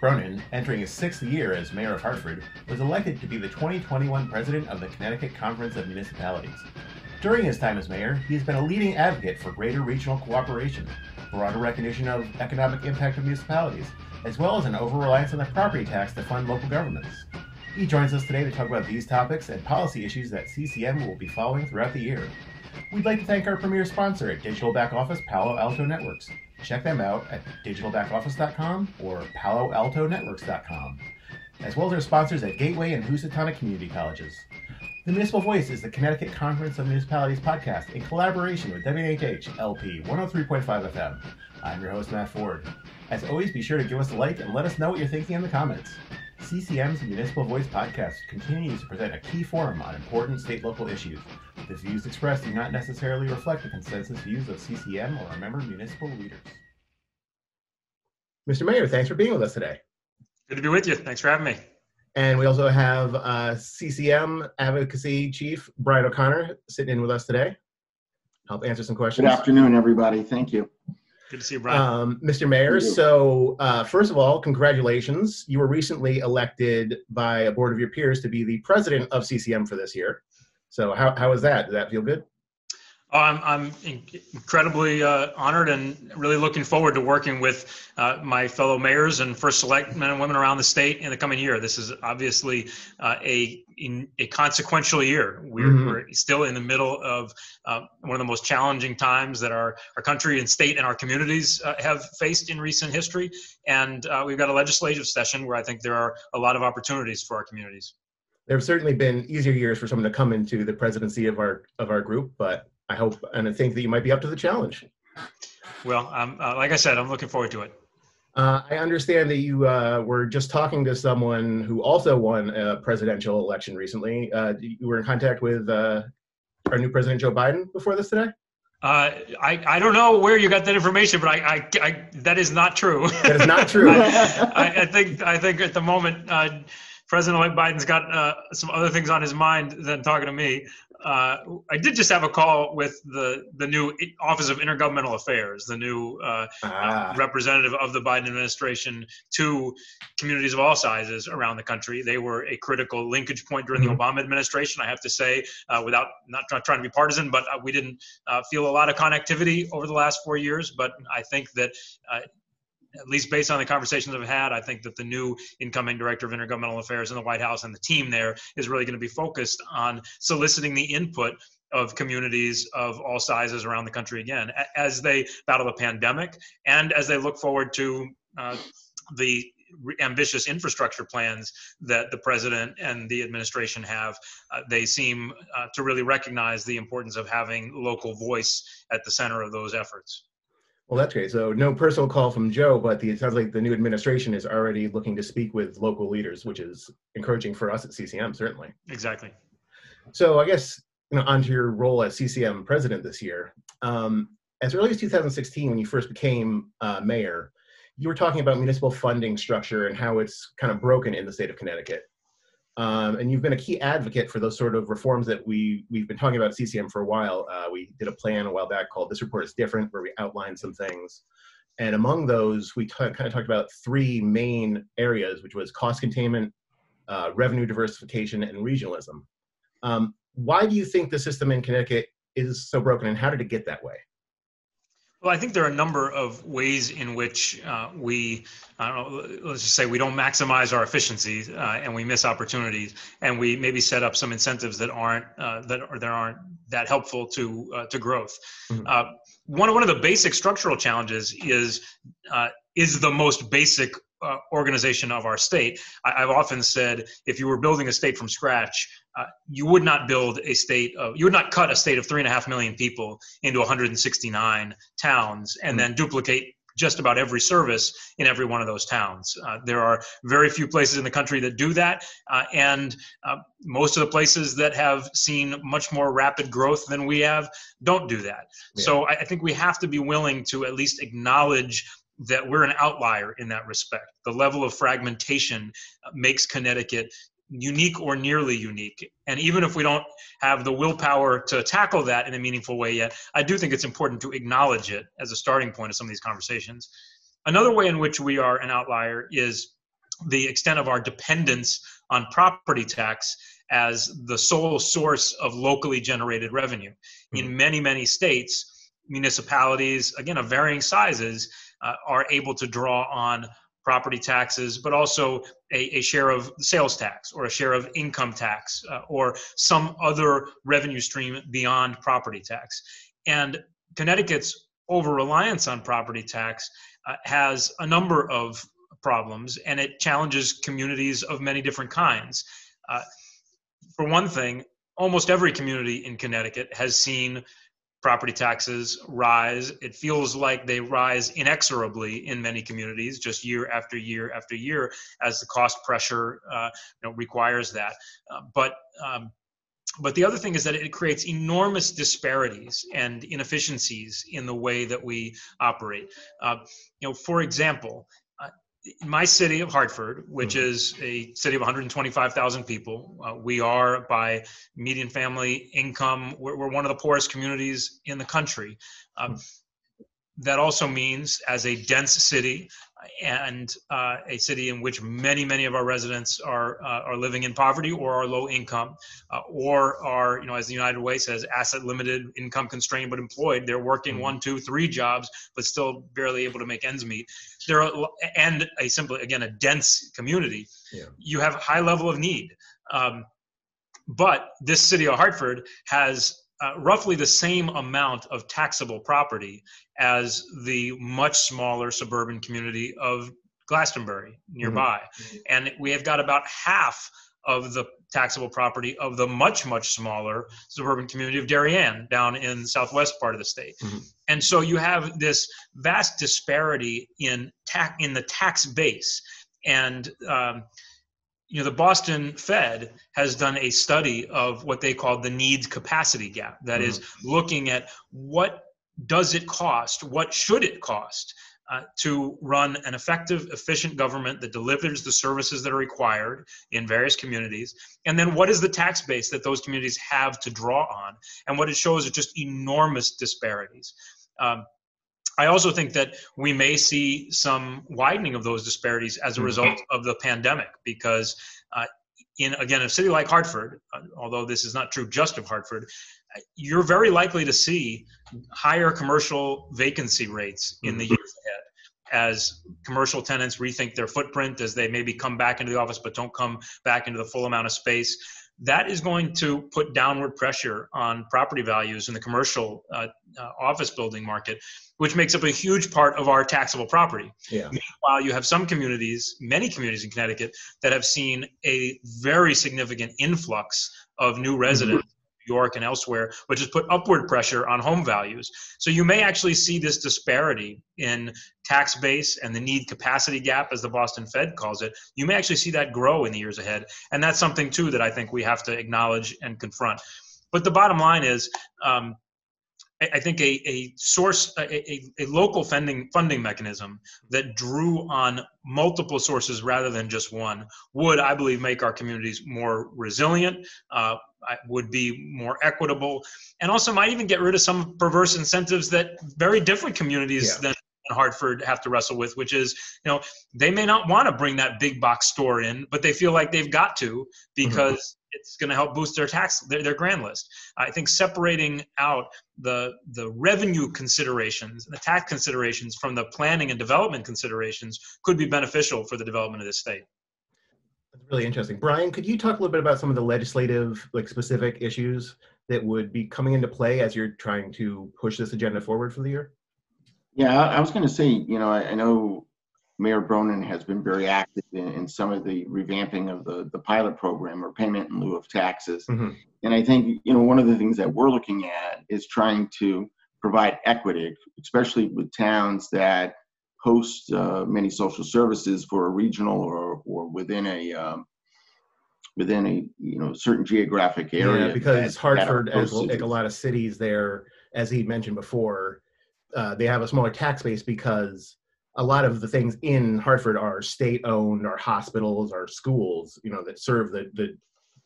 Bronin, entering his sixth year as Mayor of Hartford, was elected to be the 2021 President of the Connecticut Conference of Municipalities. During his time as mayor, he has been a leading advocate for greater regional cooperation, broader recognition of economic impact of municipalities, as well as an over-reliance on the property tax to fund local governments. He joins us today to talk about these topics and policy issues that CCM will be following throughout the year. We'd like to thank our premier sponsor at Digital Back Office, Palo Alto Networks. Check them out at digitalbackoffice.com or paloaltonetworks.com, as well as our sponsors at Gateway and Housatonic Community Colleges. The Municipal Voice is the Connecticut Conference of Municipalities podcast in collaboration with WNHH LP 103.5 FM. I'm your host, Matt Ford. As always, be sure to give us a like and let us know what you're thinking in the comments. CCM's Municipal Voice podcast continues to present a key forum on important state-local issues. The views expressed do not necessarily reflect the consensus views of CCM or our member municipal leaders. Mr. Mayor, thanks for being with us today. Good to be with you. Thanks for having me. And we also have CCM Advocacy Chief Brian O'Connor sitting in with us today. Help answer some questions. Good afternoon, everybody. Thank you. Good to see you, Brian. Mr. Mayor, so first of all, congratulations. You were recently elected by a board of your peers to be the president of CCM for this year. So how is that? Does that feel good? I'm incredibly honored and really looking forward to working with my fellow mayors and first select men and women around the state in the coming year. This is obviously a consequential year. We're still in the middle of one of the most challenging times that our country and state and our communities have faced in recent history. And we've got a legislative session where I think there are a lot of opportunities for our communities. There have certainly been easier years for someone to come into the presidency of our group, but I hope and I think that you might be up to the challenge. Well, like I said, I'm looking forward to it. I understand that you were just talking to someone who also won a presidential election recently. You were in contact with our new President Joe Biden before this today? I don't know where you got that information, but I that is not true. That is not true. I think at the moment President-elect Biden's got some other things on his mind than talking to me. I did just have a call with the new Office of Intergovernmental Affairs, the new representative of the Biden administration to communities of all sizes around the country. They were a critical linkage point during the Obama administration, I have to say, without not trying to be partisan, but we didn't feel a lot of connectivity over the last 4 years. But I think that at least based on the conversations I've had, I think that the new incoming Director of Intergovernmental Affairs in the White House and the team there is really going to be focused on soliciting the input of communities of all sizes around the country again, as they battle the pandemic and as they look forward to the ambitious infrastructure plans that the president and the administration have. They seem to really recognize the importance of having local voice at the center of those efforts. Well, that's great. So no personal call from Joe, but it sounds like the new administration is already looking to speak with local leaders, which is encouraging for us at CCM, certainly. Exactly. So I guess, onto your role as CCM president this year. As early as 2016, when you first became mayor, you were talking about municipal funding structure and how it's kind of broken in the state of Connecticut. And you've been a key advocate for those sort of reforms that we've been talking about at CCM for a while. We did a plan a while back called This Report is Different, where we outlined some things. And among those, we kind of talked about three main areas, which was cost containment, revenue diversification, and regionalism. Why do you think the system in Connecticut is so broken, and how did it get that way? Well, I think there are a number of ways in which let's just say we don't maximize our efficiencies and we miss opportunities, and we maybe set up some incentives that aren't that helpful to growth. One of the basic structural challenges is the most basic organization of our state. I've often said, if you were building a state from scratch, you would not cut a state of 3.5 million people into 169 towns and then duplicate just about every service in every one of those towns. There are very few places in the country that do that, and most of the places that have seen much more rapid growth than we have don't do that. Yeah. So I think we have to be willing to at least acknowledge that we're an outlier in that respect. The level of fragmentation makes Connecticut unique or nearly unique. And even if we don't have the willpower to tackle that in a meaningful way yet, I do think it's important to acknowledge it as a starting point of some of these conversations. Another way in which we are an outlier is the extent of our dependence on property tax as the sole source of locally generated revenue. In many, many states, municipalities, again, of varying sizes, are able to draw on property taxes, but also a share of sales tax or a share of income tax or some other revenue stream beyond property tax. And Connecticut's over-reliance on property tax has a number of problems, and it challenges communities of many different kinds. For one thing, almost every community in Connecticut has seen property taxes rise. It feels like they rise inexorably in many communities, just year after year after year, as the cost pressure requires that. But the other thing is that it creates enormous disparities and inefficiencies in the way that we operate. For example, in my city of Hartford, which is a city of 125,000 people, we are, by median family income, we're one of the poorest communities in the country. That also means, as a dense city and a city in which many, many of our residents are living in poverty or are low income, or are, as the United Way says, asset limited, income constrained but employed. They're working 1, 2, 3 jobs, but still barely able to make ends meet. And a dense community. Yeah. You have a high level of need. But this city of Hartford has roughly the same amount of taxable property as the much smaller suburban community of Glastonbury nearby. And we have got about half of the taxable property of the much, much smaller suburban community of Darien down in the southwest part of the state. And so you have this vast disparity in the tax base. And the Boston Fed has done a study of what they call the needs capacity gap. That is looking at what does it cost, what should it cost to run an effective, efficient government that delivers the services that are required in various communities, and then what is the tax base that those communities have to draw on. And what it shows is just enormous disparities. I also think that we may see some widening of those disparities as a result of the pandemic, because in a city like Hartford, although this is not true just of Hartford, you're very likely to see higher commercial vacancy rates in the years ahead as commercial tenants rethink their footprint, as they maybe come back into the office but don't come back into the full amount of space. That is going to put downward pressure on property values in the commercial office building market, which makes up a huge part of our taxable property. Yeah. Meanwhile, you have some communities, many communities in Connecticut, that have seen a very significant influx of new residents, New York and elsewhere, which has put upward pressure on home values. So you may actually see this disparity in tax base and the need capacity gap, as the Boston Fed calls it. You may actually see that grow in the years ahead. And that's something, too, that I think we have to acknowledge and confront. But the bottom line is, I think a local funding mechanism that drew on multiple sources rather than just one would, I believe, make our communities more resilient, would be more equitable, and also might even get rid of some perverse incentives that very different communities than Hartford have to wrestle with, which is, they may not want to bring that big box store in, but they feel like they've got to because it's going to help boost their grand list. I think separating out the revenue considerations and the tax considerations from the planning and development considerations could be beneficial for the development of this state. That's really interesting. Brian, could you talk a little bit about some of the legislative, specific issues that would be coming into play as you're trying to push this agenda forward for the year? Yeah, I was going to say, I know Mayor Bronin has been very active in some of the revamping of the pilot program, or payment in lieu of taxes. And I think, one of the things that we're looking at is trying to provide equity, especially with towns that host many social services for a regional or within a certain geographic area. Yeah, because Hartford, as like a lot of cities there, as he mentioned before, they have a smaller tax base because a lot of the things in Hartford are state-owned, or hospitals, or schools, that serve the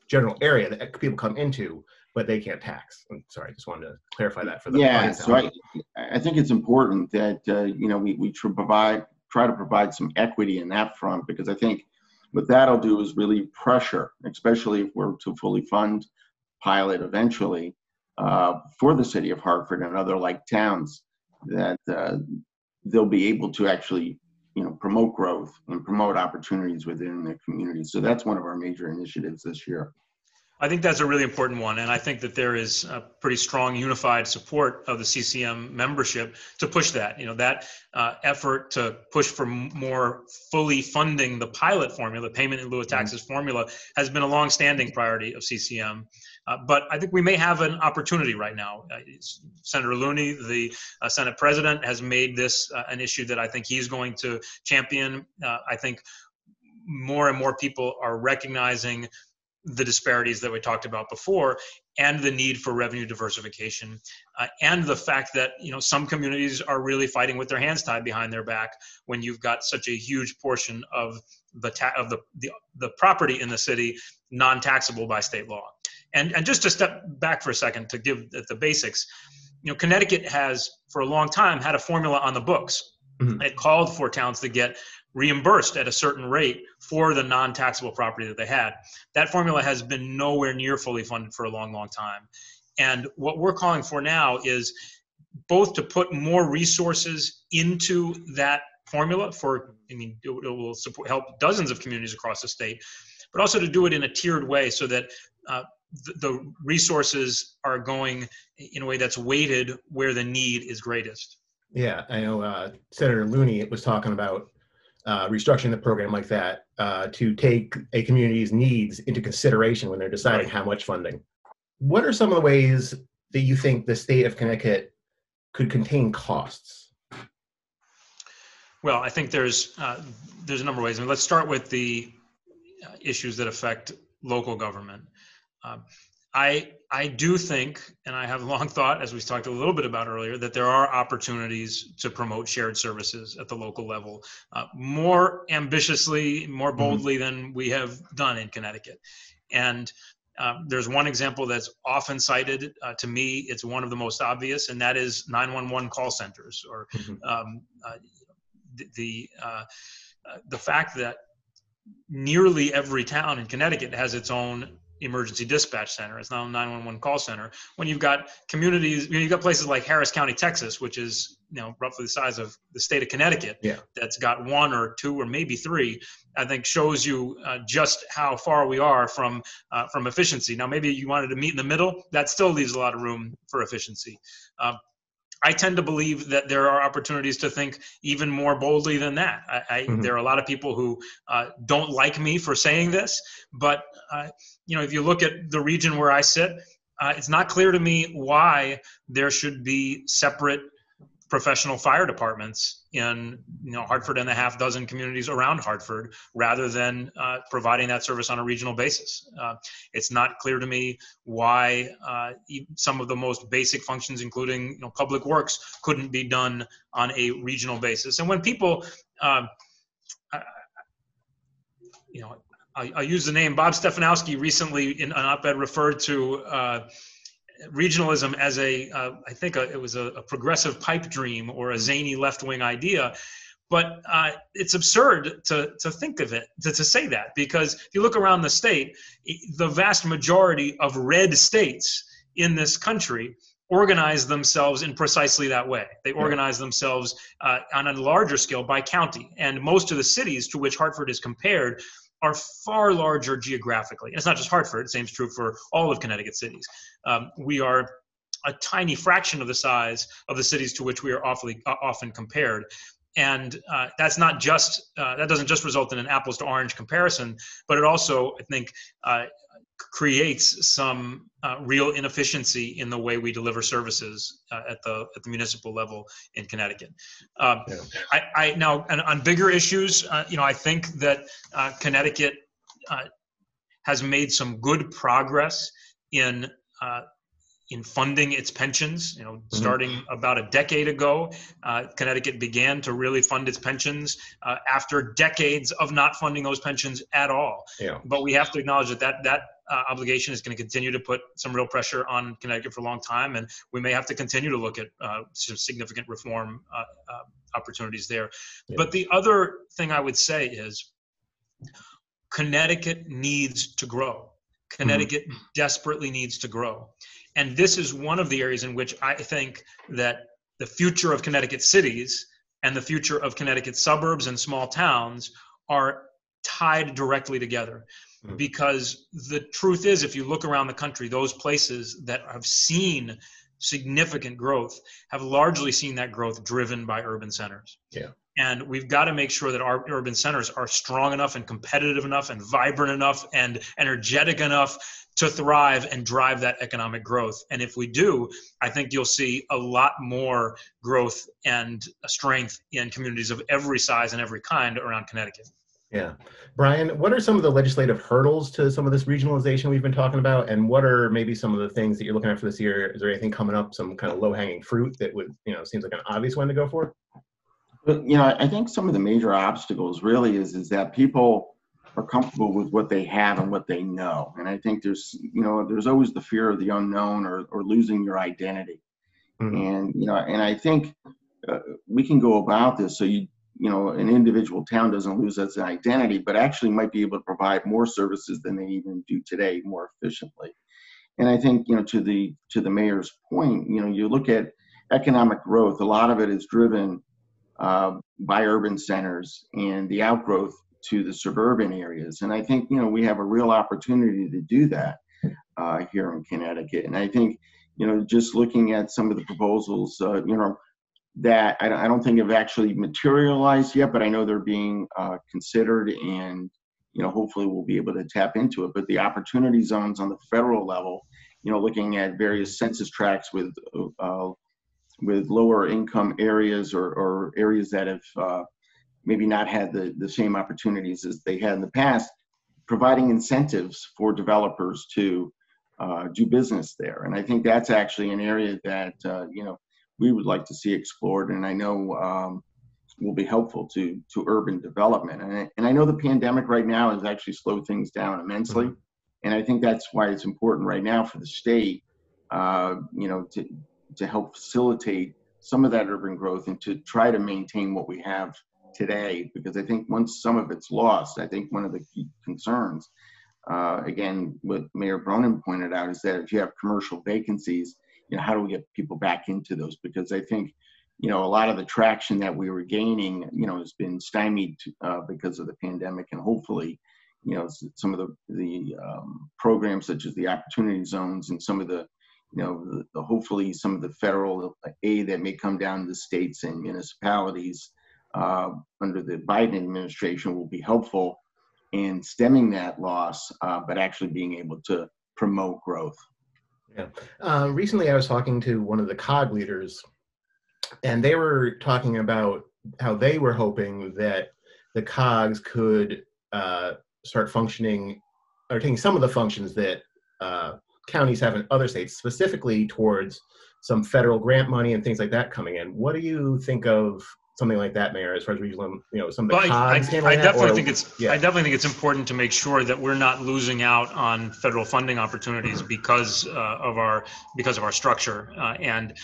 general area that people come into, but they can't tax. I'm sorry, I just wanted to clarify that for the audience. So I think it's important that we try to provide some equity in that front, because I think What that'll do is really pressure, especially if we're to fully fund pilot eventually for the city of Hartford and other like towns, that they'll be able to actually, promote growth and promote opportunities within the community. So that's one of our major initiatives this year. I think that's a really important one. And I think that there is a pretty strong unified support of the CCM membership to push that. That effort to push for more fully funding the pilot formula, payment in lieu of taxes formula, has been a long-standing priority of CCM. But I think we may have an opportunity right now. Senator Looney, the Senate President, has made this an issue that I think he's going to champion. I think more and more people are recognizing the disparities that we talked about before, and the need for revenue diversification, and the fact that some communities are really fighting with their hands tied behind their back when you've got such a huge portion of the property in the city non-taxable by state law. And just to step back for a second to give the basics, Connecticut has for a long time had a formula on the books. Mm-hmm. It called for towns to get reimbursed at a certain rate for the non-taxable property that they had. That formula has been nowhere near fully funded for a long, long time. And what we're calling for now is both to put more resources into that formula it will help dozens of communities across the state, but also to do it in a tiered way so that the resources are going in a way that's weighted where the need is greatest. Yeah, I know Senator Looney was talking about restructuring the program like that to take a community's needs into consideration when they're deciding how much funding. What are some of the ways that you think the state of Connecticut could contain costs? Well, I think there's a number of ways. Let's start with the issues that affect local government. I do think, and I have long thought, as we talked a little bit about earlier, that there are opportunities to promote shared services at the local level more ambitiously, more boldly than we have done in Connecticut. And there's one example that's often cited. To me, it's one of the most obvious, and that is 911 call centers, or the fact that nearly every town in Connecticut has its own emergency dispatch center. It's not a 911 call center. When you've got communities, you've got places like Harris County, Texas, which is roughly the size of the state of Connecticut, that's got one or two or maybe three, I think shows you just how far we are from efficiency. Now, maybe you wanted to meet in the middle. That still leaves a lot of room for efficiency. I tend to believe that there are opportunities to think even more boldly than that. There are a lot of people who don't like me for saying this, but if you look at the region where I sit, it's not clear to me why there should be separate professional fire departments in Hartford and a half dozen communities around Hartford, rather than providing that service on a regional basis. It's not clear to me why some of the most basic functions, including public works, couldn't be done on a regional basis. And when people, I use the name Bob Stefanowski recently in an op-ed referred to regionalism as I think it was a progressive pipe dream or a zany left-wing idea, but it's absurd to think of it, to say that, because if you look around the state, the vast majority of red states in this country organize themselves in precisely that way. They organize themselves on a larger scale by county, and most of the cities to which Hartford is compared are far larger geographically. And it's not just Hartford, the same is true for all of Connecticut cities. We are a tiny fraction of the size of the cities to which we are often compared. And that's not just, that doesn't just result in an apples to orange comparison, but it also, I think, creates some real inefficiency in the way we deliver services at the municipal level in Connecticut. Now, on bigger issues, I think that Connecticut has made some good progress in funding its pensions. Starting about a decade ago, Connecticut began to really fund its pensions after decades of not funding those pensions at all. But we have to acknowledge that obligation is going to continue to put some real pressure on Connecticut for a long time, and we may have to continue to look at some significant reform opportunities there. But the other thing I would say is, Connecticut needs to grow. Connecticut desperately needs to grow. And this is one of the areas in which I think that the future of Connecticut cities and the future of Connecticut suburbs and small towns are tied directly together. Because the truth is, if you look around the country, those places that have seen significant growth have largely seen that growth driven by urban centers. Yeah. And we've got to make sure that our urban centers are strong enough and competitive enough and vibrant enough and energetic enough to thrive and drive that economic growth. And if we do, I think you'll see a lot more growth and strength in communities of every size and every kind around Connecticut. Yeah. Brian, what are some of the legislative hurdles to some of this regionalization we've been talking about? And what are maybe some of the things that you're looking at for this year? Is there anything coming up, some kind of low-hanging fruit that would, seems like an obvious one to go for? But, I think some of the major obstacles really is that people are comfortable with what they have and what they know. And I think there's always the fear of the unknown or losing your identity. And, and I think we can go about this so an individual town doesn't lose its identity, but actually might be able to provide more services than they even do today more efficiently. And I think, to the mayor's point, you look at economic growth, a lot of it is driven by urban centers and the outgrowth to the suburban areas. And I think, we have a real opportunity to do that here in Connecticut. And I think, just looking at some of the proposals, that I don't think have actually materialized yet, but I know they're being considered, and hopefully we'll be able to tap into it. But the opportunity zones on the federal level, looking at various census tracts with lower income areas or areas that have maybe not had the same opportunities as they had in the past, providing incentives for developers to do business there. And I think that's actually an area that we would like to see explored, and I know will be helpful to urban development. And I know the pandemic right now has actually slowed things down immensely, and I think that's why it's important right now for the state, to help facilitate some of that urban growth and to try to maintain what we have today. Because I think once some of it's lost, I think one of the key concerns, again, what Mayor Bronin pointed out, is that if you have commercial vacancies, how do we get people back into those? Because I think, a lot of the traction that we were gaining, has been stymied because of the pandemic. And hopefully, some of the programs such as the opportunity zones and some of the, hopefully some of the federal aid that may come down to the states and municipalities under the Biden administration will be helpful in stemming that loss, but actually being able to promote growth. Yeah. Recently, I was talking to one of the COG leaders, and they were talking about how they were hoping that the COGS could start functioning, or taking some of the functions that counties have in other states, specifically towards some federal grant money and things like that coming in. What do you think of something like that, Mayor, as far as regional, some of the COGS handling that? I definitely think it's important to make sure that we're not losing out on federal funding opportunities because of our structure, and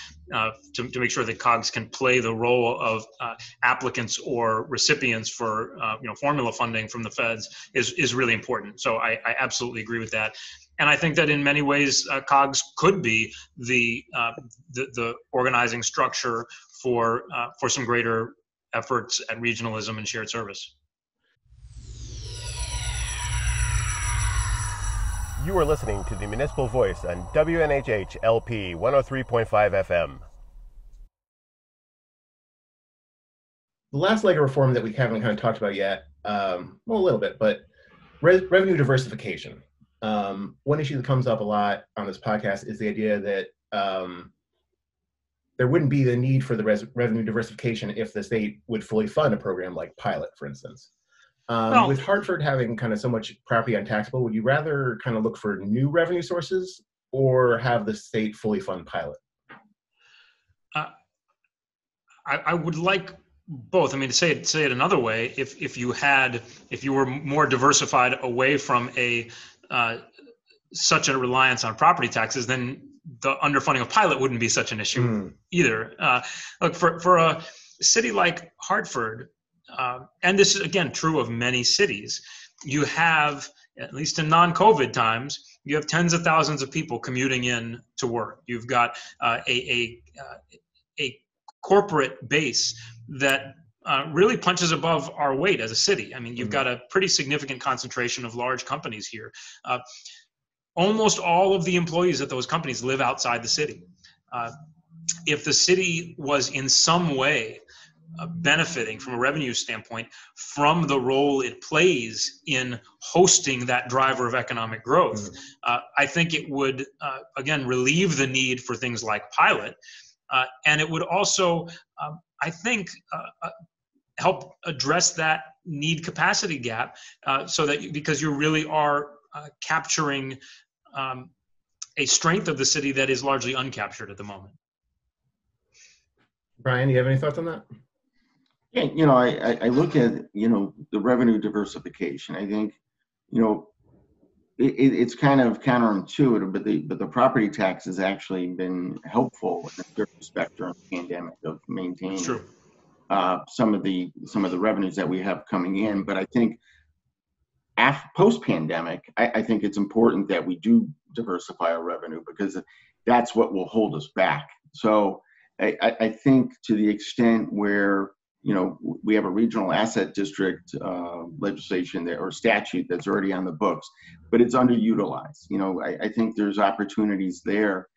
to make sure that COGS can play the role of applicants or recipients for formula funding from the feds is really important. So I absolutely agree with that. And I think that in many ways, COGS could be the organizing structure for some greater efforts at regionalism and shared service. You are listening to the Municipal Voice on WNHH LP 103.5 FM. The last leg of reform that we haven't kind of talked about yet, a little bit, but revenue diversification. One issue that comes up a lot on this podcast is the idea that there wouldn't be the need for the revenue diversification if the state would fully fund a program like Pilot, for instance. With Hartford having kind of so much property untaxable, would you rather kind of look for new revenue sources or have the state fully fund Pilot? I would like both. I mean, to say it another way, if you were more diversified away from such a reliance on property taxes, then the underfunding of Pilot wouldn't be such an issue either. Look, for a city like Hartford, and this is again true of many cities, you have, at least in non-COVID times, you have tens of thousands of people commuting in to work. You've got a corporate base that really punches above our weight as a city. I mean, you've got a pretty significant concentration of large companies here. Almost all of the employees at those companies live outside the city. If the city was in some way benefiting from a revenue standpoint from the role it plays in hosting that driver of economic growth, I think it would, again, relieve the need for things like pilot. And it would also, I think, help address that need capacity gap so that because you really are capturing a strength of the city that is largely uncaptured at the moment. Brian, you have any thoughts on that? Yeah, I look at, the revenue diversification. I think, it's kind of counterintuitive, but the property tax has actually been helpful in a certain respect during the pandemic of maintaining some of the revenues that we have coming in. But I think post-pandemic, I think it's important that we do diversify our revenue because that's what will hold us back. So I think to the extent where we have a regional asset district legislation or statute that's already on the books, but it's underutilized. I think there's opportunities there.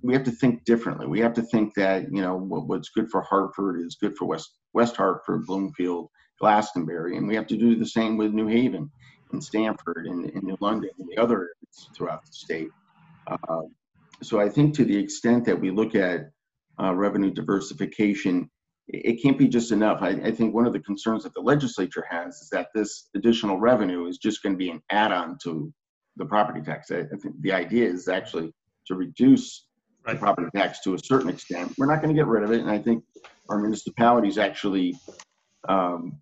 We have to think differently. We have to think that, what's good for Hartford is good for West Hartford, Bloomfield, Glastonbury, and we have to do the same with New Haven and Stamford and New London and the other areas throughout the state. So I think to the extent that we look at revenue diversification, it can't be just enough. I think one of the concerns that the legislature has is that this additional revenue is just going to be an add-on to the property tax. I think the idea is actually to reduce the property tax to a certain extent. We're not going to get rid of it, and I think our municipalities actually want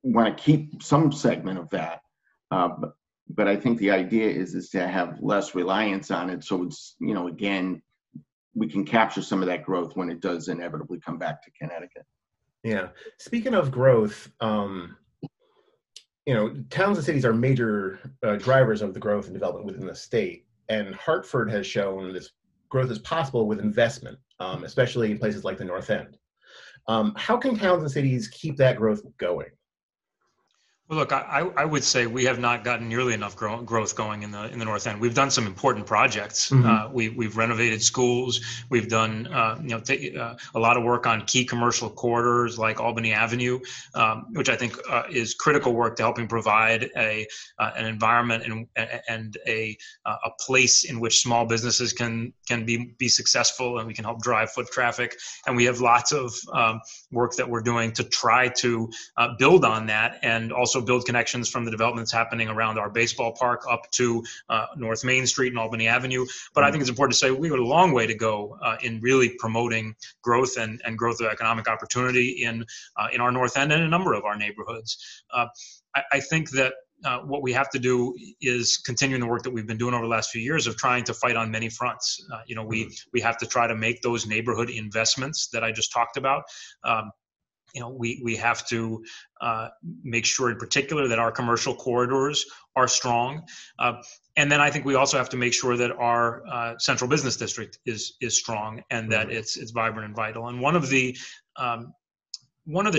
to keep some segment of that. But I think the idea is to have less reliance on it, so it's, again, we can capture some of that growth when it does inevitably come back to Connecticut. Yeah. Speaking of growth, towns and cities are major drivers of the growth and development within the state. And Hartford has shown this growth is possible with investment, especially in places like the North End. How can towns and cities keep that growth going? Well, look, I would say we have not gotten nearly enough growth going in the North End. We've done some important projects. We've renovated schools. We've done a lot of work on key commercial corridors like Albany Avenue, which I think is critical work to helping provide an environment and a place in which small businesses can be successful, and we can help drive foot traffic. And we have lots of work that we're doing to try to build on that, and also build connections from the developments happening around our baseball park up to North Main Street and Albany Avenue. But I think it's important to say we got a long way to go in really promoting growth and growth of economic opportunity in our North End and a number of our neighborhoods. I think that what we have to do is continuing the work that we've been doing over the last few years of trying to fight on many fronts. We have to try to make those neighborhood investments that I just talked about. We have to make sure in particular that our commercial corridors are strong. And then I think we also have to make sure that our central business district is strong and that it's vibrant and vital. And one of the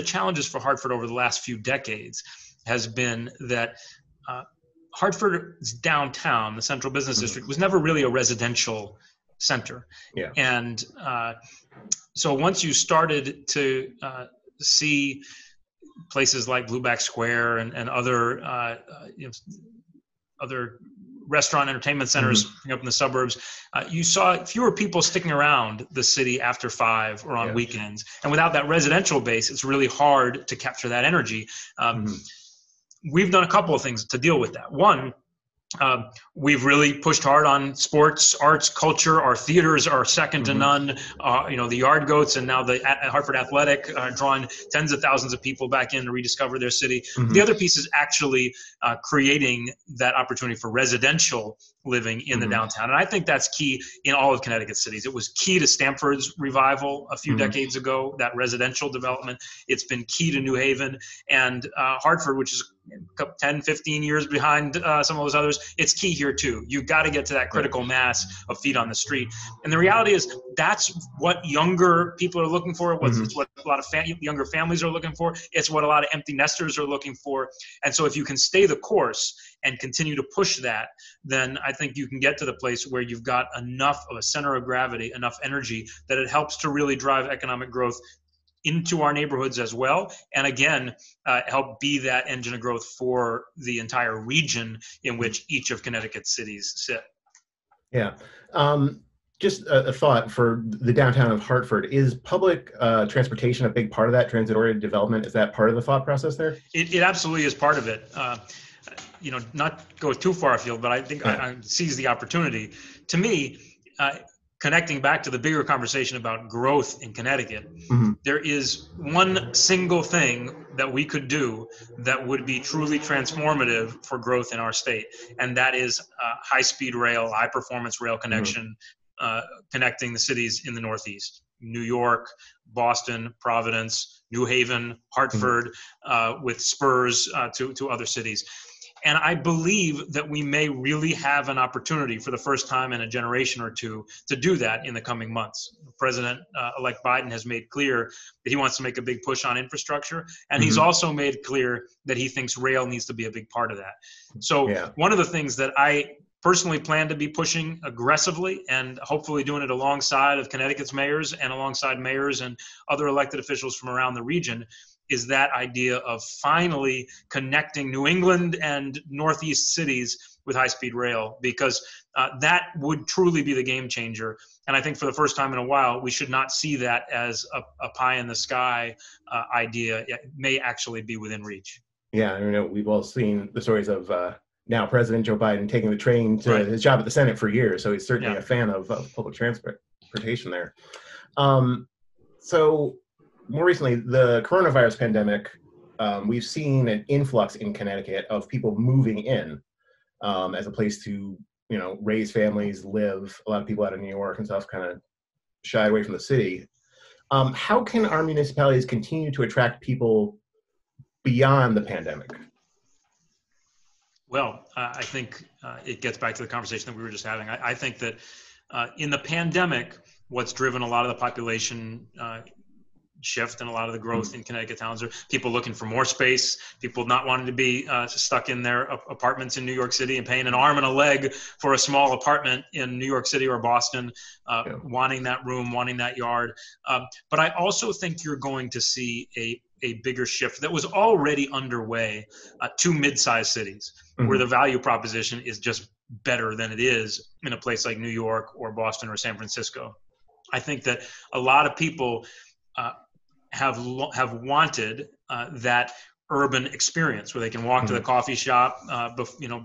challenges for Hartford over the last few decades has been that Hartford's downtown, the central business district, was never really a residential center. Yeah. And so once you started to see places like Blueback Square and other other restaurant entertainment centers up in the suburbs, you saw fewer people sticking around the city after 5 or on weekends. And without that residential base, it's really hard to capture that energy. We've done a couple of things to deal with that. One, we've really pushed hard on sports, arts, culture. Our theaters are second to none. The Yard Goats and now the Hartford Athletic are drawing tens of thousands of people back in to rediscover their city. The other piece is actually creating that opportunity for residential living in the downtown. And I think that's key in all of Connecticut cities. It was key to Stamford's revival a few decades ago, that residential development. It's been key to New Haven and Hartford, which is 10, 15 years behind some of those others. It's key here too. You've got to get to that critical mass of feet on the street. And the reality is that's what younger people are looking for. It's what a lot of younger families are looking for. It's what a lot of empty nesters are looking for. And so if you can stay the course and continue to push that, then I think you can get to the place where you've got enough of a center of gravity, enough energy that it helps to really drive economic growth into our neighborhoods as well. And again, help be that engine of growth for the entire region in which each of Connecticut's cities sit. Yeah. Just a thought for the downtown of Hartford. Is public transportation a big part of that transit-oriented development? Is that part of the thought process there? It absolutely is part of it. Not go too far afield, but I think I seize the opportunity. To me, connecting back to the bigger conversation about growth in Connecticut, there is one single thing that we could do that would be truly transformative for growth in our state, and that is high-speed rail, high-performance rail connection, connecting the cities in the Northeast. New York, Boston, Providence, New Haven, Hartford, with spurs to other cities. And I believe that we may really have an opportunity for the first time in a generation or two to do that in the coming months. President-elect Biden has made clear that he wants to make a big push on infrastructure. And he's also made clear that he thinks rail needs to be a big part of that. So one of the things that I personally plan to be pushing aggressively and hopefully doing it alongside of Connecticut's mayors and alongside mayors and other elected officials from around the region is that idea of finally connecting New England and Northeast cities with high-speed rail, because that would truly be the game changer. And I think for the first time in a while, we should not see that as a pie-in-the-sky idea. It may actually be within reach. Yeah, I know we've all seen the stories of now President Joe Biden taking the train to his job at the Senate for years, so he's certainly a fan of public transportation there. So more recently, the coronavirus pandemic, we've seen an influx in Connecticut of people moving in as a place to, raise families, live. A lot of people out of New York and stuff kind of shied away from the city. How can our municipalities continue to attract people beyond the pandemic? Well, I think it gets back to the conversation that we were just having. I think that in the pandemic, what's driven a lot of the population shift and a lot of the growth in Connecticut towns are people looking for more space, people not wanting to be stuck in their apartments in New York City and paying an arm and a leg for a small apartment in New York City or Boston, wanting that room, wanting that yard. But I also think you're going to see a bigger shift that was already underway to mid-sized cities, where the value proposition is just better than it is in a place like New York or Boston or San Francisco. I think that a lot of people have wanted that urban experience where they can walk to the coffee shop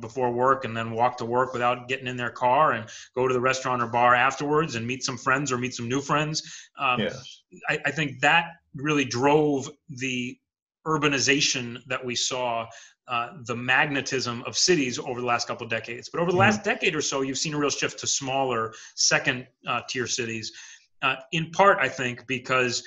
before work and then walk to work without getting in their car and go to the restaurant or bar afterwards and meet some friends or meet some new friends. I think that really drove the urbanization that we saw, the magnetism of cities over the last couple of decades. But over the last decade or so, you've seen a real shift to smaller second tier cities, in part, I think, because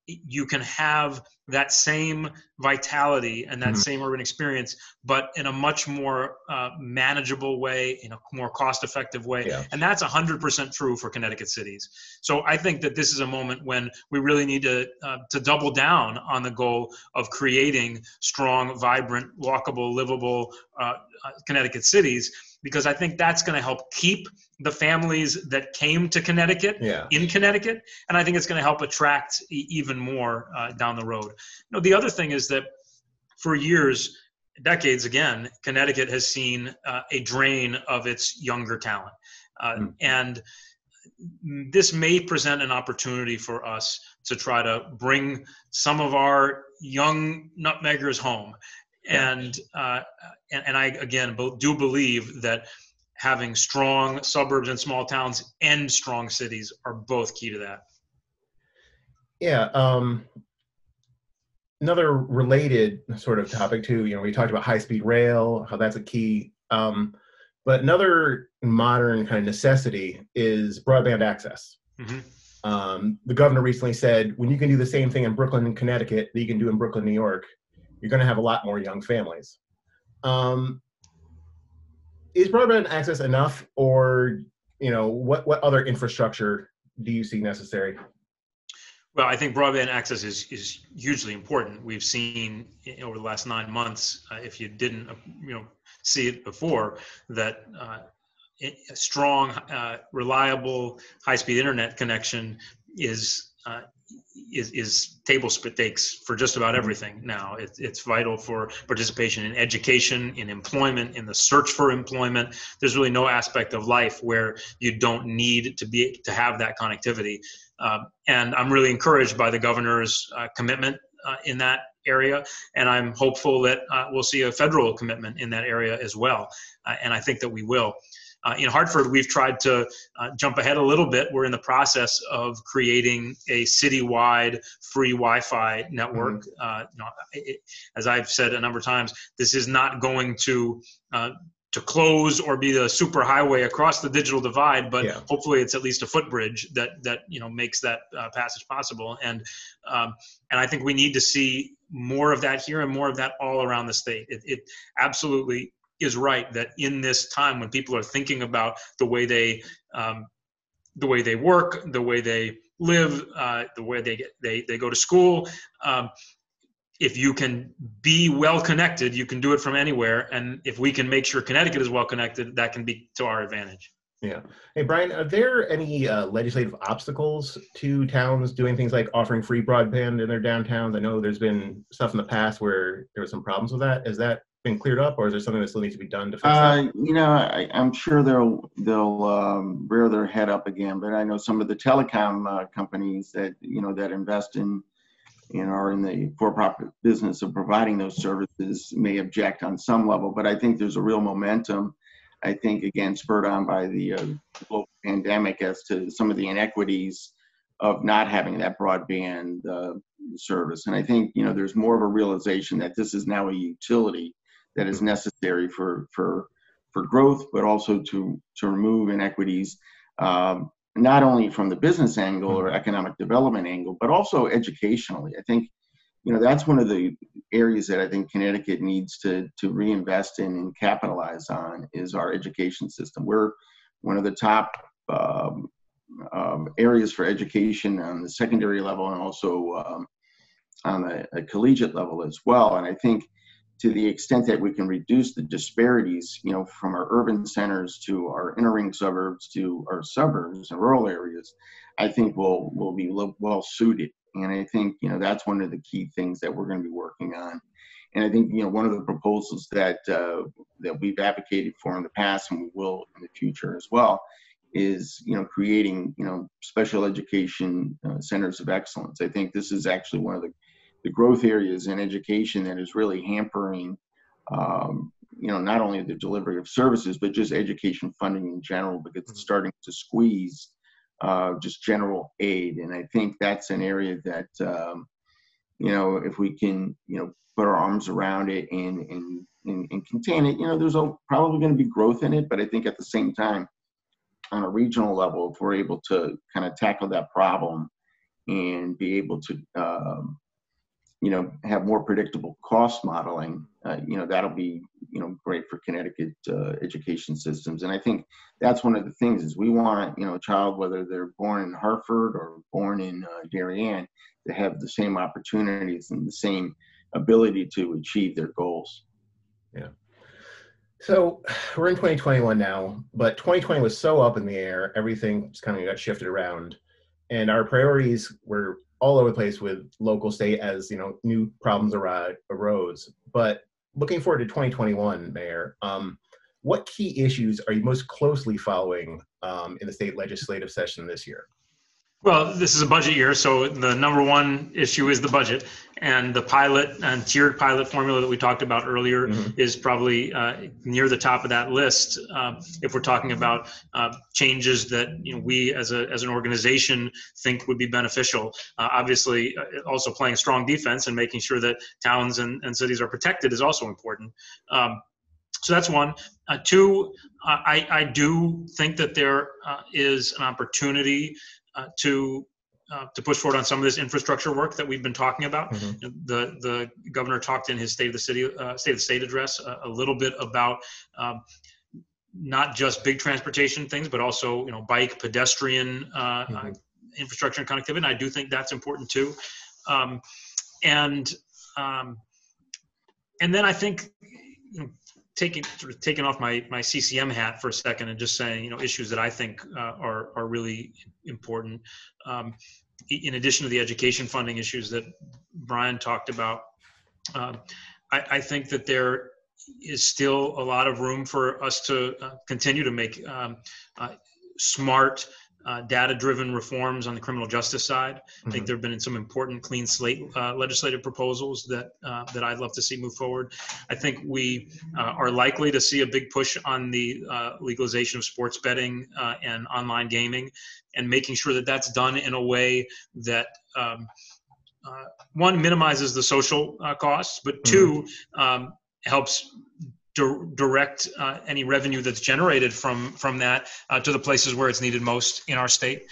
you can have that same vitality and that same urban experience, but in a much more manageable way, in a more cost-effective way. And that's 100% true for Connecticut cities. So I think that this is a moment when we really need to double down on the goal of creating strong, vibrant, walkable, livable Connecticut cities, because I think that's going to help keep the families that came to Connecticut in Connecticut. And I think it's going to help attract even more down the road. The other thing is that for years, decades again, Connecticut has seen a drain of its younger talent. And this may present an opportunity for us to try to bring some of our young nutmeggers home. And I, again, do believe that having strong suburbs and small towns and strong cities are both key to that. Another related sort of topic too, we talked about high-speed rail, how that's a key. But another modern kind of necessity is broadband access. The governor recently said, when you can do the same thing in Brooklyn and Connecticut that you can do in Brooklyn, New York, you're going to have a lot more young families. Is broadband access enough, or what other infrastructure do you see necessary? Well, I think broadband access is hugely important. We've seen over the last 9 months, if you didn't see it before, that a strong, reliable, high-speed internet connection is table stakes for just about everything now. It's vital for participation in education, in employment, in the search for employment. There's really no aspect of life where you don't need to have that connectivity. And I'm really encouraged by the governor's commitment in that area, and I'm hopeful that we'll see a federal commitment in that area as well. And I think that we will. In Hartford, we've tried to jump ahead a little bit. We're in the process of creating a citywide free Wi-Fi network. As I've said a number of times, this is not going to close or be the super highway across the digital divide, but hopefully it's at least a footbridge that makes that passage possible. And I think we need to see more of that here and more of that all around the state. It absolutely is right that in this time when people are thinking about the way they work, the way they live, the way they go to school, if you can be well connected, you can do it from anywhere. And if we can make sure Connecticut is well connected, that can be to our advantage. Yeah. Hey, Brian, are there any legislative obstacles to towns doing things like offering free broadband in their downtowns? I know there's been stuff in the past where there were some problems with that. Has that been cleared up, or is there something that still needs to be done to fix that? I'm sure they'll rear their head up again. But I know some of the telecom companies that that invest in are in the for-profit business of providing those services may object on some level. But I think there's a real momentum. I think, again, spurred on by the global pandemic as to some of the inequities of not having that broadband service. And I think, there's more of a realization that this is now a utility that is necessary for growth, but also to remove inequities, not only from the business angle or economic development angle, but also educationally. I think, that's one of the areas that I think Connecticut needs to reinvest in and capitalize on is our education system. We're one of the top areas for education on the secondary level and also on a collegiate level as well. And I think to the extent that we can reduce the disparities, from our urban centers to our inner ring suburbs to our suburbs and rural areas, I think we'll be well suited. And I think, that's one of the key things that we're going to be working on. And I think, one of the proposals that we've advocated for in the past and we will in the future as well is, creating, special education centers of excellence. I think this is actually one of the growth areas in education that is really hampering, not only the delivery of services, but just education funding in general, because it's starting to squeeze just general aid. And I think that's an area that, if we can, put our arms around it and contain it, there's probably going to be growth in it. But I think at the same time, on a regional level, if we're able to kind of tackle that problem and be able to, have more predictable cost modeling, that'll be, great for Connecticut education systems. And I think that's one of the things is we want, a child, whether they're born in Hartford or born in Darien, to have the same opportunities and the same ability to achieve their goals. Yeah. So we're in 2021 now, but 2020 was so up in the air, everything just kind of got shifted around. And our priorities were all over the place with local, state, as new problems arose. But looking forward to 2021, Mayor, what key issues are you most closely following in the state legislative session this year? Well, this is a budget year, so the number one issue is the budget, and the pilot and tiered pilot formula that we talked about earlier is probably near the top of that list. If we're talking about changes that we as an organization think would be beneficial, obviously also playing a strong defense and making sure that towns and cities are protected is also important. So that's one. Two, I do think that there is an opportunity to push forward on some of this infrastructure work that we've been talking about. Mm-hmm. The governor talked in his State of the State address a little bit about not just big transportation things, but also bike, pedestrian infrastructure and connectivity. And I do think that's important too. And then I think taking off my CCM hat for a second and just saying issues that I think are really important. In addition to the education funding issues that Brian talked about, I think that there is still a lot of room for us to continue to make smart, data-driven reforms on the criminal justice side. I think there have been some important clean slate legislative proposals that I'd love to see move forward. I think we are likely to see a big push on the legalization of sports betting and online gaming, and making sure that that's done in a way that one, minimizes the social costs, but two, helps direct any revenue that's generated from that to the places where it's needed most in our state.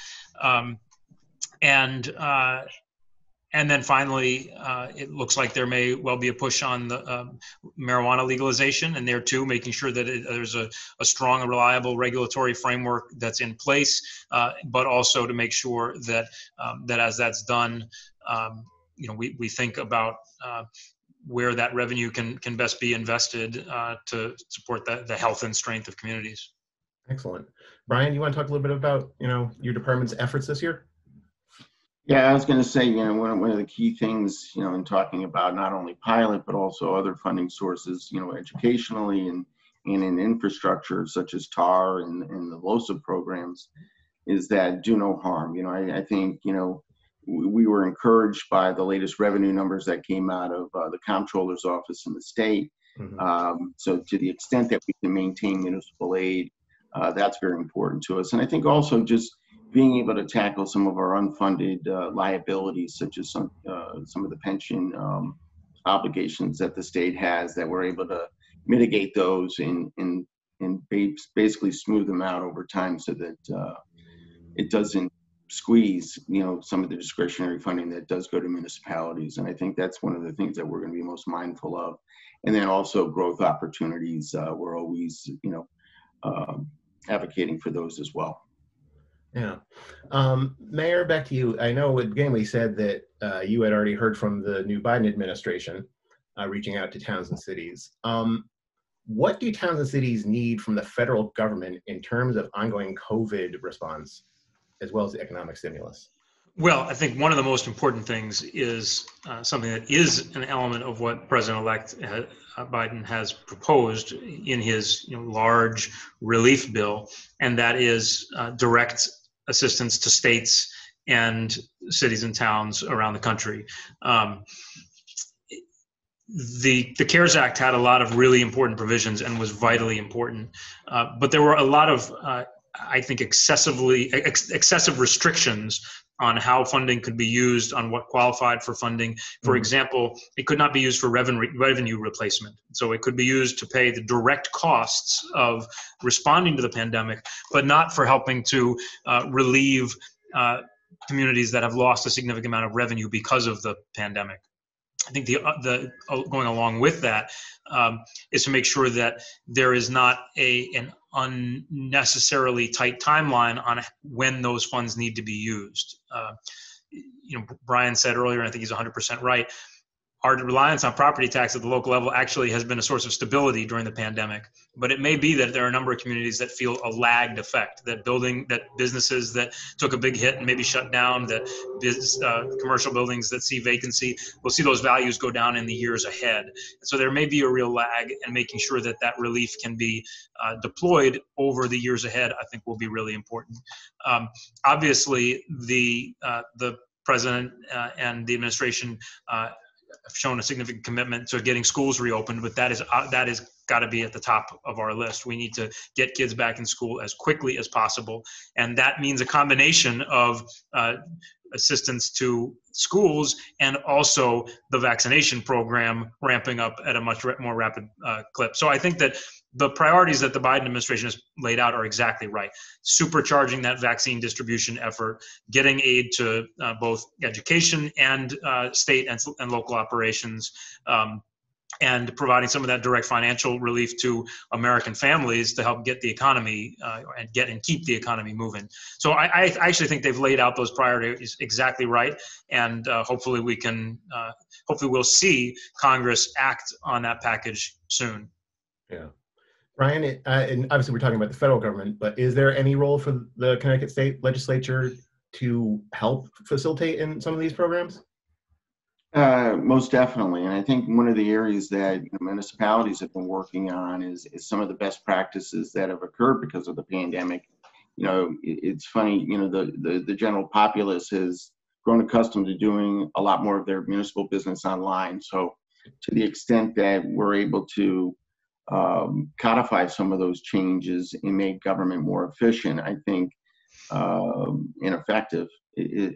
And then finally, it looks like there may well be a push on the marijuana legalization, and there too, making sure that there's a strong and reliable regulatory framework that's in place, but also to make sure that that as that's done, we think about where that revenue can best be invested to support the health and strength of communities. Excellent. Brian, you want to talk a little bit about your department's efforts this year? Yeah, I was going to say, one of the key things, in talking about not only pilot, but also other funding sources, educationally and in infrastructure such as TAR and the LOSA programs, is that do no harm. I think, we were encouraged by the latest revenue numbers that came out of the comptroller's office in the state. So to the extent that we can maintain municipal aid, that's very important to us. And I think also just being able to tackle some of our unfunded liabilities, such as some of the pension obligations that the state has, that we're able to mitigate those and basically smooth them out over time, so that it doesn't squeeze some of the discretionary funding that does go to municipalities. And I think that's one of the things that we're going to be most mindful of. And then also growth opportunities, we're always advocating for those as well. Yeah. Mayor, back to you. I know at the beginning we said that you had already heard from the new Biden administration reaching out to towns and cities. What do towns and cities need from the federal government in terms of ongoing COVID response, as well as the economic stimulus? Well, I think one of the most important things is something that is an element of what President-elect Biden has proposed in his large relief bill, and that is direct assistance to states and cities and towns around the country. The CARES Act had a lot of really important provisions and was vitally important, but there were a lot of I think excessive restrictions on how funding could be used, on what qualified for funding. For example, it could not be used for revenue replacement. So it could be used to pay the direct costs of responding to the pandemic, but not for helping to relieve communities that have lost a significant amount of revenue because of the pandemic. I think the going along with that is to make sure that there is not an unnecessarily tight timeline on when those funds need to be used. Brian said earlier, and I think he's 100% right, our reliance on property tax at the local level actually has been a source of stability during the pandemic. But it may be that there are a number of communities that feel a lagged effect, that businesses that took a big hit and maybe shut down, that commercial buildings that see vacancy, will see those values go down in the years ahead. And so there may be a real lag, and making sure that that relief can be deployed over the years ahead, I think will be really important. Obviously, the president and the administration have shown a significant commitment to getting schools reopened, but that is got to be at the top of our list. We need to get kids back in school as quickly as possible. And that means a combination of assistance to schools and also the vaccination program ramping up at a much more rapid clip. So I think that the priorities that the Biden administration has laid out are exactly right. Supercharging that vaccine distribution effort, getting aid to both education and state and local operations, and providing some of that direct financial relief to American families to help get the economy and keep the economy moving. So I actually think they've laid out those priorities exactly right, and hopefully we'll see Congress act on that package soon. Yeah. Brian, and obviously we're talking about the federal government, but is there any role for the Connecticut State Legislature to help facilitate in some of these programs? Most definitely, and I think one of the areas that municipalities have been working on is some of the best practices that have occurred because of the pandemic. It's funny, the general populace has grown accustomed to doing a lot more of their municipal business online. So to the extent that we're able to codify some of those changes and make government more efficient, I think, and effective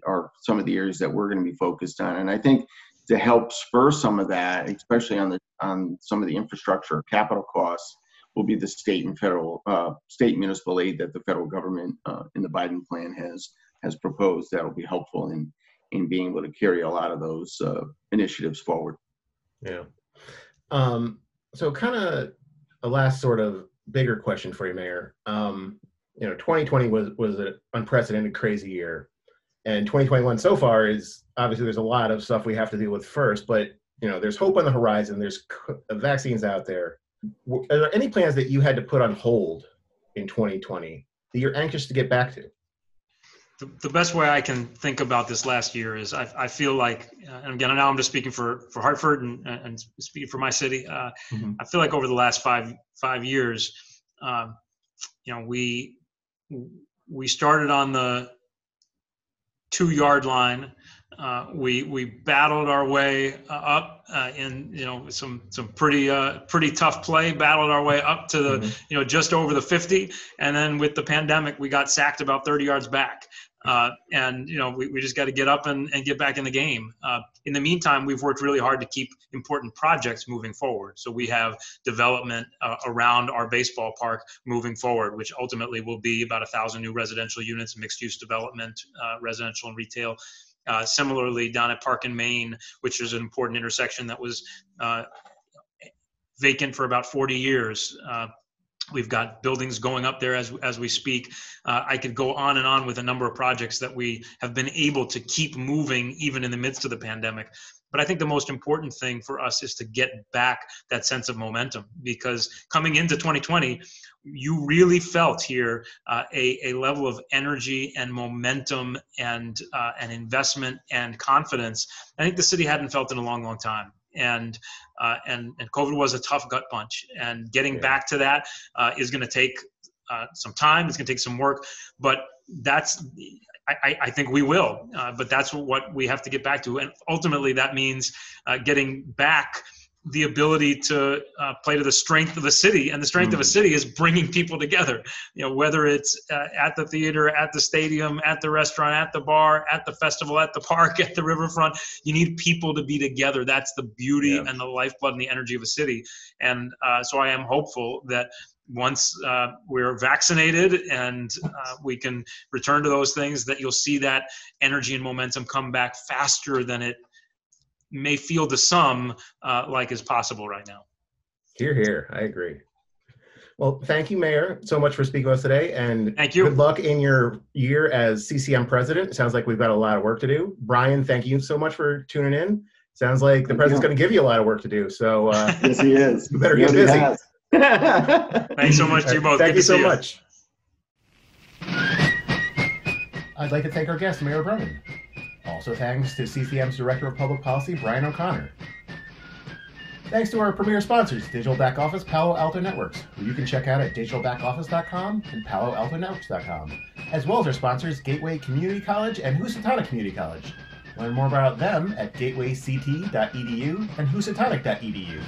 are some of the areas that we're going to be focused on. And I think to help spur some of that, especially on some of the infrastructure capital costs, will be the state and federal state municipal aid that the federal government in the Biden plan has proposed. That will be helpful in being able to carry a lot of those initiatives forward. Yeah. So kind of a last sort of bigger question for you, Mayor. 2020 was an unprecedented, crazy year. And 2021 so far is, obviously there's a lot of stuff we have to deal with first, but there's hope on the horizon. There's vaccines out there. Are there any plans that you had to put on hold in 2020 that you're anxious to get back to? The best way I can think about this last year is I feel like, and again, now I'm just speaking for Hartford and speaking for my city. I feel like over the last five years, we started on the 2-yard line. We battled our way up in some pretty tough play. Battled our way up to the just over the 50, and then with the pandemic, we got sacked about 30 yards back. And we just got to get up and get back in the game. In the meantime, we've worked really hard to keep important projects moving forward. So we have development around our baseball park moving forward, which ultimately will be about 1,000 new residential units, mixed-use development, residential and retail. Similarly, down at Park and Main, which is an important intersection that was vacant for about 40 years. We've got buildings going up there as we speak. I could go on and on with a number of projects that we have been able to keep moving even in the midst of the pandemic. But I think the most important thing for us is to get back that sense of momentum, because coming into 2020, you really felt here a level of energy and momentum and investment and confidence I think the city hadn't felt in a long, long time. And COVID was a tough gut punch, and getting back to that is going to take some time. It's going to take some work, but I think we will. But that's what we have to get back to, and ultimately that means getting back the ability to play to the strength of the city, and the strength of a city is bringing people together. Whether it's at the theater, at the stadium, at the restaurant, at the bar, at the festival, at the park, at the riverfront. You need people to be together. That's the beauty and the lifeblood and the energy of a city. And so I am hopeful that once we're vaccinated and we can return to those things, that you'll see that energy and momentum come back faster than it may feel to some like is possible right now. Hear, hear. I agree. Well, thank you, Mayor, so much for speaking with us today, and thank you. Good luck in your year as CCM President. It sounds like we've got a lot of work to do. Brian, thank you so much for tuning in. Sounds like the President's going to give you a lot of work to do. So yes, he is. You better get busy. Thanks so much to you both. Thank you so much. I'd like to thank our guest, Mayor Bronin. Also thanks to CCM's Director of Public Policy, Brian O'Connor. Thanks to our premier sponsors, Digital Back Office, Palo Alto Networks, who you can check out at digitalbackoffice.com and paloaltonetworks.com, as well as our sponsors, Gateway Community College and Housatonic Community College. Learn more about them at gatewayct.edu and housatonic.edu.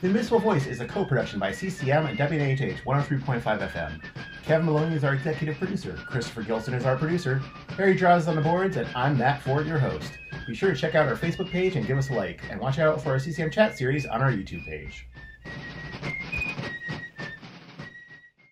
The Municipal Voice is a co-production by CCM and WNHH 103.5 FM. Kevin Maloney is our executive producer, Christopher Gilson is our producer, Harry Draws is on the boards, and I'm Matt Ford, your host. Be sure to check out our Facebook page and give us a like, and watch out for our CCM chat series on our YouTube page.